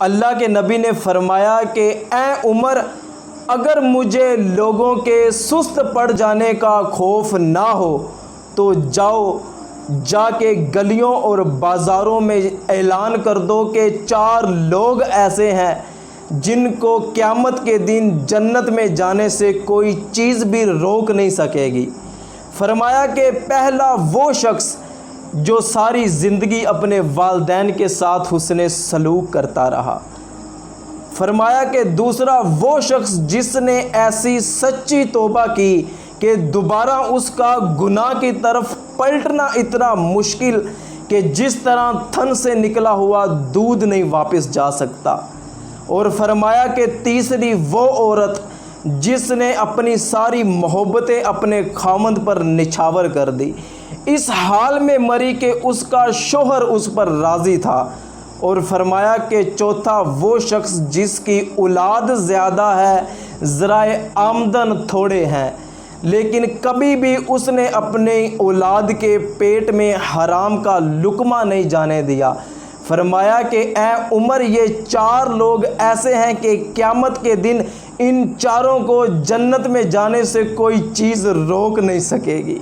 اللہ کے نبی نے فرمایا کہ اے عمر، اگر مجھے لوگوں کے سست پڑ جانے کا خوف نہ ہو تو جا کے گلیوں اور بازاروں میں اعلان کر دو کہ 4 لوگ ایسے ہیں جن کو قیامت کے دن جنت میں جانے سے کوئی چیز بھی روک نہیں سکے گی۔ فرمایا کہ پہلا وہ شخص جو ساری زندگی اپنے والدین کے ساتھ حسن سلوک کرتا رہا۔ فرمایا کہ دوسرا وہ شخص جس نے ایسی سچی توبہ کی کہ دوبارہ اس کا گناہ کی طرف پلٹنا اتنا مشکل کہ جس طرح تھن سے نکلا ہوا دودھ نہیں واپس جا سکتا۔ اور فرمایا کہ تیسری وہ عورت جس نے اپنی ساری محبتیں اپنے خاوند پر نچھاور کر دی، اس حال میں مری کہ اس کا شوہر اس پر راضی تھا۔ اور فرمایا کہ چوتھا وہ شخص جس کی اولاد زیادہ ہے، ذرائع آمدن تھوڑے ہیں، لیکن کبھی بھی اس نے اپنے اولاد کے پیٹ میں حرام کا لقمہ نہیں جانے دیا۔ فرمایا کہ اے عمر، یہ 4 لوگ ایسے ہیں کہ قیامت کے دن ان چاروں کو جنت میں جانے سے کوئی چیز روک نہیں سکے گی۔